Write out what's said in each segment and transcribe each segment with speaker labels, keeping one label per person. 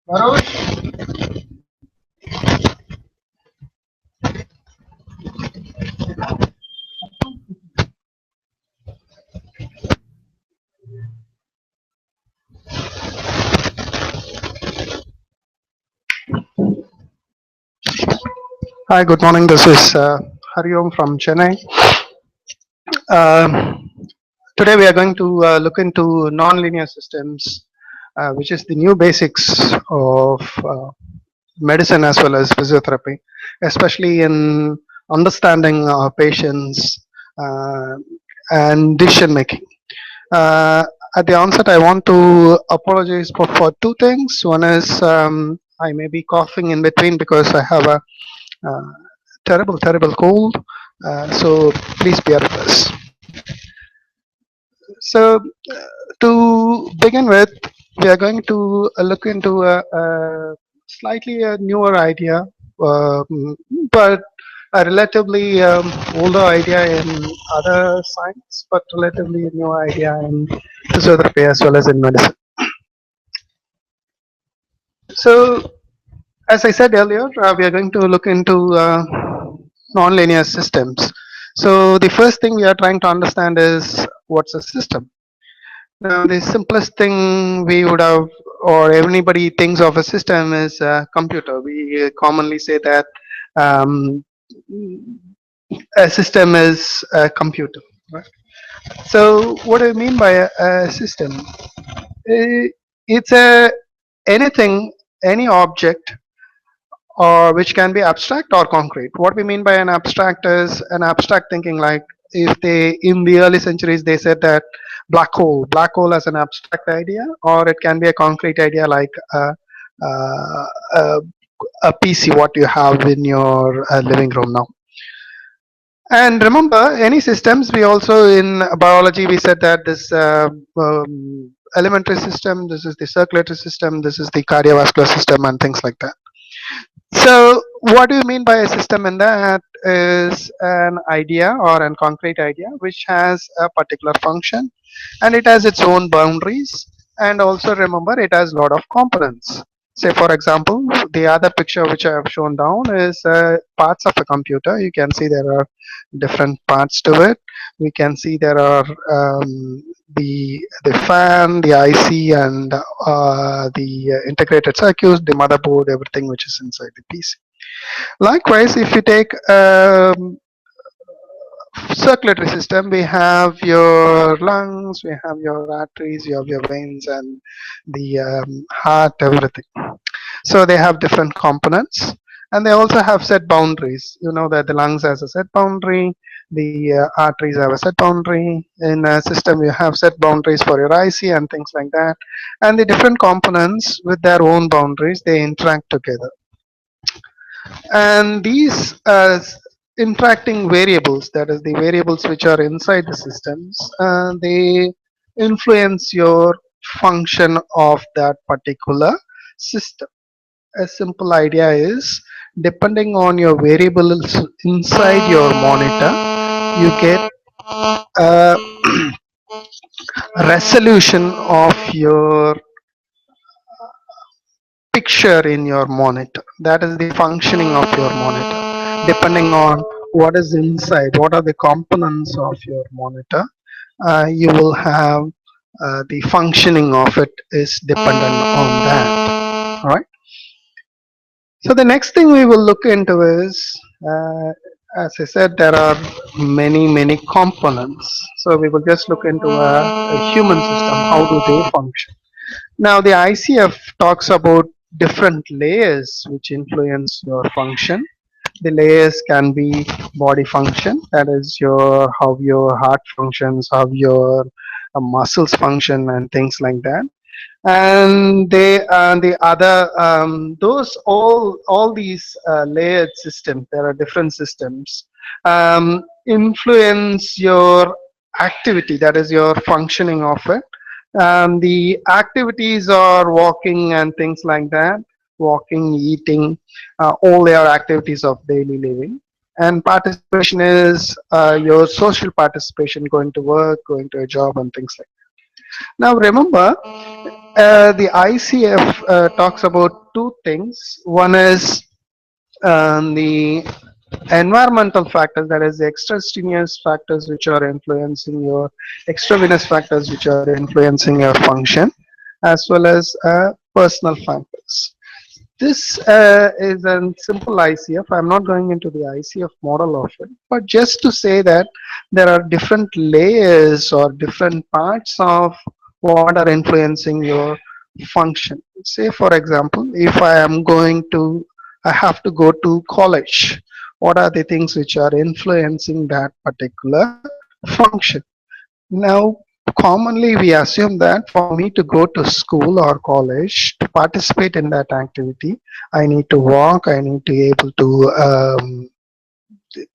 Speaker 1: Varosh? Hi, good morning. This is Hariom from Chennai. Today we are going to look into nonlinear systems, which is the new basics of medicine as well as physiotherapy, especially in understanding patients uh, and decision making. Uh, at the onset, I want to apologize for two things. One is I may be coughing in between because I have a uh, terrible cold. So please bear with us. So to begin with, we are going to look into a slightly a newer idea, but a relatively older idea in other science, but relatively new idea in physiotherapy as well as in medicine. So, as I said earlier, we are going to look into nonlinear systems. So, the first thing we are trying to understand is what's a system. Now, the simplest thing we would have, or anybody thinks of a system is a computer. We commonly say that um, a system is a computer. Right? So, what do I mean by a system? It's a anything, any object or which can be abstract or concrete. What we mean by an abstract is an abstract thinking, like if they in the early centuries they said that black hole as an abstract idea, or it can be a concrete idea like uh, a, a PC what you have in your living room now. And remember, any systems, we also in biology we said that this elementary system, this is the circulatory system, this is the cardiovascular system, and things like that. So, what do you mean by a system in that is an idea or an concrete idea which has a particular function and it has its own boundaries, and also remember it has a lot of components. Say, for example, the other picture which I have shown down is parts of a computer. You can see there are different parts to it. We can see there are the fan, the IC, and the integrated circuits, the motherboard, everything which is inside the PC. Likewise, if you take circulatory system, we have your lungs, we have your arteries, you have your veins, and the heart, everything. So they have different components, and they also have set boundaries. You know that the lungs has a set boundary, the arteries have a set boundary. In a system, you have set boundaries for your IC and things like that. And the different components with their own boundaries, they interact together. And these interacting variables, that is the variables which are inside the systems, they influence your function of that particular system. A simple idea is, depending on your variables inside your monitor, you get a resolution of your picture in your monitor. That is the functioning of your monitor. Depending on what is inside, what are the components of your monitor, you will have the functioning of it is dependent on that. All right. So the next thing we will look into is, as I said, there are many components. So we will just look into a human system. How do they function? Now the ICF talks about different layers which influence your function. The layers can be body function, that is your how your heart functions, how your muscles function, and things like that. And they the other those all these layered systems, there are different systems, influence your activity, that is your functioning of it. The activities are walking and things like that, walking, eating, all their activities of daily living. And participation is your social participation, going to work, going to a job, and things like that. Now remember, The ICF talks about two things. One is the environmental factors, that is the extraneous factors which are influencing your extravenous factors which are influencing your function, as well as personal factors. This is a simple ICF. I'm not going into the ICF model of it, but just to say that there are different layers or different parts of what are influencing your function. Say, for example, if I have to go to college, what are the things which are influencing that particular function? Now, commonly we assume that for me to go to school or college to participate in that activity, I need to walk, I need to be able to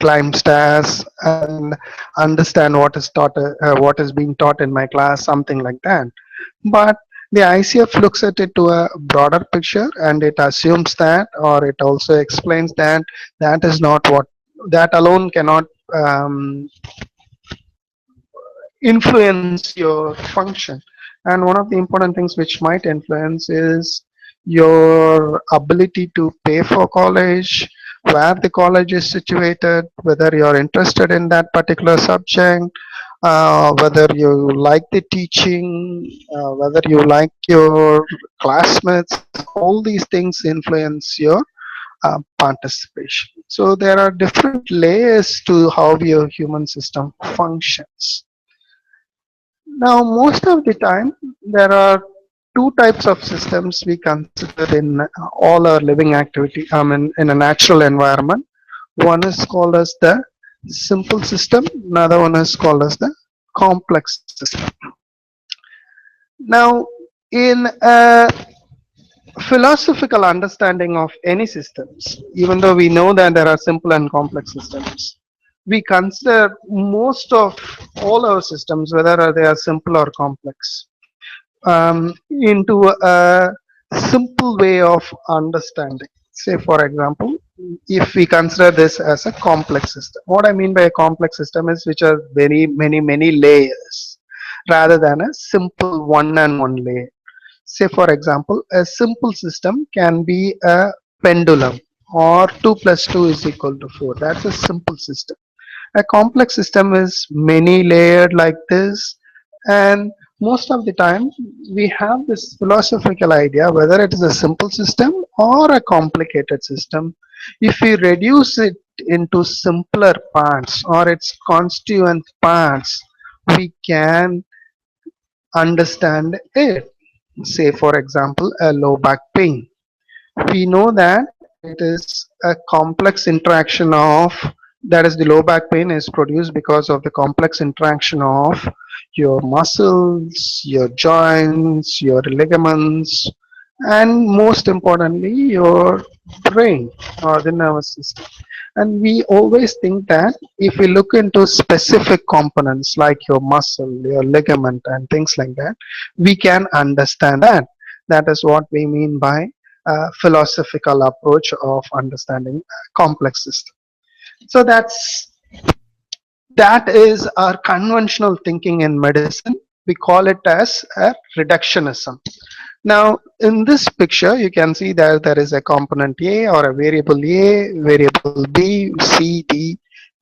Speaker 1: climb stairs and understand what is being taught in my class, something like that. But the ICF looks at it to a broader picture, and it assumes that, or it also explains that that is not what, that alone cannot um, influence your function. And one of the important things which might influence is your ability to pay for college, where the college is situated, whether you're interested in that particular subject, whether you like the teaching, whether you like your classmates. All these things influence your participation. So there are different layers to how your human system functions. Now, most of the time, there are two types of systems we consider in all our living activity, in a natural environment. One is called as the simple system, another one is called as the complex system. Now, in a philosophical understanding of any systems, even though we know that there are simple and complex systems, we consider most of all our systems, whether they are simple or complex, into a simple way of understanding. Say, for example, if we consider this as a complex system, what I mean by a complex system is which are very many layers rather than a simple one and one layer. Say, for example, a simple system can be a pendulum, or 2 plus 2 is equal to 4. That's a simple system. A complex system is many layered like this, and most of the time we have this philosophical idea whether it is a simple system or a complicated system. If we reduce it into simpler parts or its constituent parts, we can understand it. Say, for example, a low back pain. We know that it is a complex interaction of, that is, the low back pain is produced because of the complex interaction of your muscles, your joints, your ligaments, and most importantly your brain or the nervous system. And we always think that if we look into specific components like your muscle, your ligament, and things like that, we can understand that. That is what we mean by philosophical approach of understanding complex system. So that is our conventional thinking in medicine. We call it as a reductionism. Now, in this picture, you can see that there is a component A or a, variable B, C, D,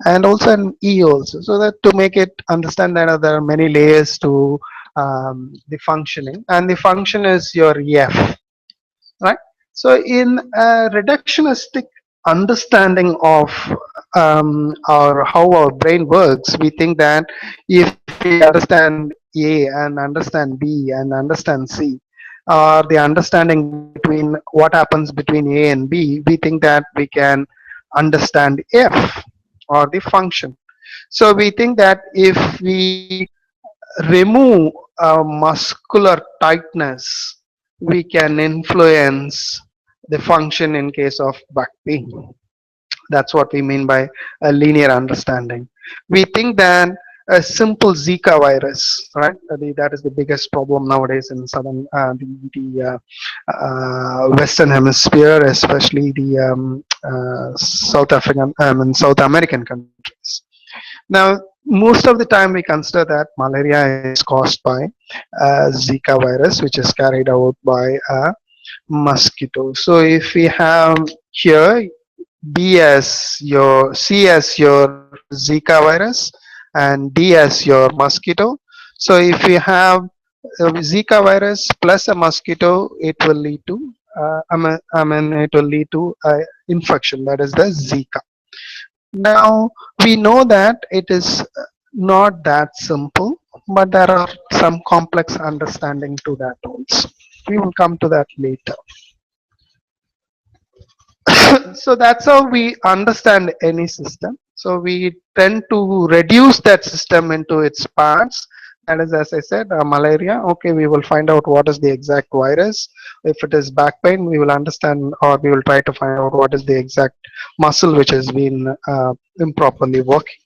Speaker 1: and also an E also. So that to make it understand that there are many layers to the functioning, and the function is your F, right? So in a reductionistic understanding of our how our brain works, we think that if we understand A and understand B and understand C, or the understanding between what happens between A and B, we think that we can understand F or the function. So we think that if we remove muscular tightness, we can influence the function in case of back pain. That's what we mean by a linear understanding. We think that a simple Zika virus, right? That is the biggest problem nowadays in southern, Western Hemisphere, especially the South African, South American countries. Now, most of the time we consider that malaria is caused by Zika virus, which is carried out by a mosquito. So if we have here B as your C as your Zika virus and D as your mosquito. So if we have Zika virus plus a mosquito, it will lead to it will lead to infection, that is the Zika. Now we know that it is not that simple, but there are some complex understanding to that also. We will come to that later. So that's how we understand any system. So we tend to reduce that system into its parts. That is, as I said, malaria. Okay, we will find out what is the exact virus. If it is back pain, we will understand, or we will try to find out what is the exact muscle which has been improperly working.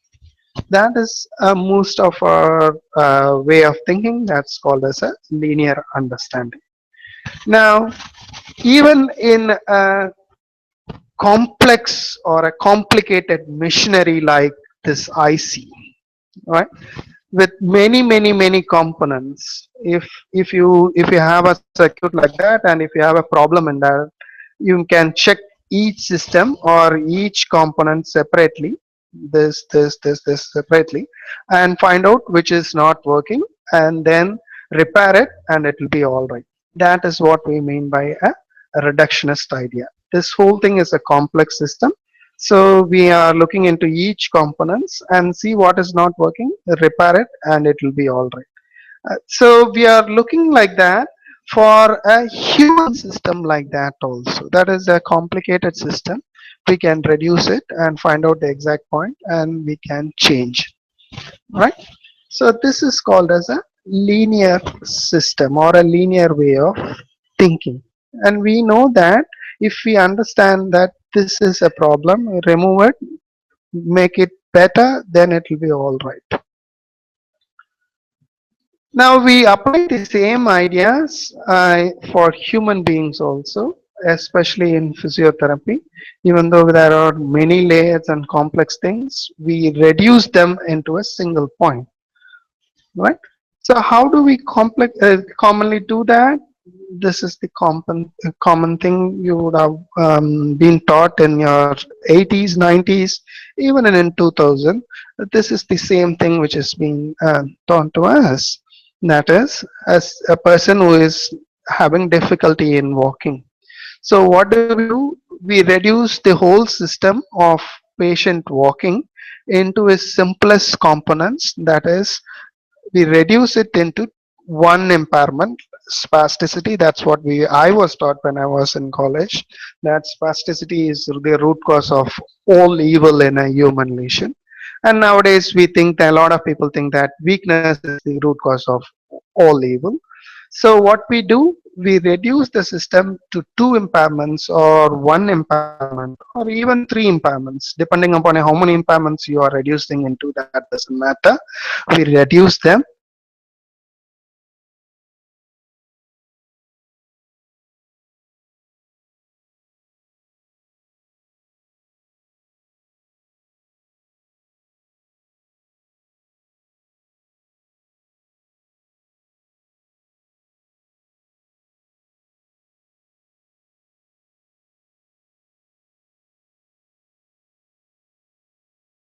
Speaker 1: That is most of our way of thinking. That's called as a linear understanding. Now, even in complex or a complicated machinery like this IC, right? With many components. If you have a circuit like that, and if you have a problem in that, you can check each system or each component separately, this separately, and find out which is not working, and then repair it, and it will be all right. That is what we mean by a reductionist idea. This whole thing is a complex system, so we are looking into each components and see what is not working, repair it, and it will be all right. So we are looking like that for a human system like that also. That is a complicated system. We can reduce it and find out the exact point, and we can change, right? So this is called as a linear system or a linear way of thinking. And we know that if we understand that this is a problem, remove it, make it better, then it will be all right. Now we apply the same ideas for human beings also, especially in physiotherapy. Even though there are many layers and complex things, we reduce them into a single point, right? So how do we commonly do that? This is the common thing you would have been taught in your 80s, 90s, even in 2000. This is the same thing which is being taught to us. That is, as a person who is having difficulty in walking. So what do we do? We reduce the whole system of patient walking into its simplest components. That is, we reduce it into one impairment, spasticity. That's what we I was taught when I was in college, that spasticity is the root cause of all evil in a human nation. And nowadays we think that a lot of people think that weakness is the root cause of all evil. So what we do, we reduce the system to two impairments or one impairment or even three impairments, depending upon how many impairments you are reducing into. That doesn't matter. We reduce them, and we find out what is the exact cause of that impairment. So this is called as a linear understanding.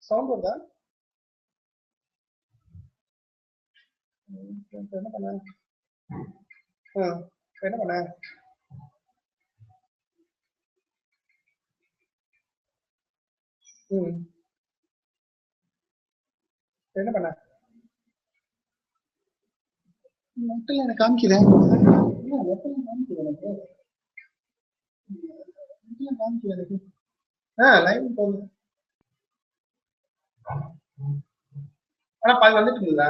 Speaker 1: Sound வருதா? என்ன பண்ண? என்ன பண்ண? என்ன பண்ண? நெட்ல எனக்கு காமிக்குது. காமிக்குது எனக்கு. காமிக்குது எனக்கு. லைவ் போகுது. ஆனா பாதி வந்துட்டு இருக்குங்களா?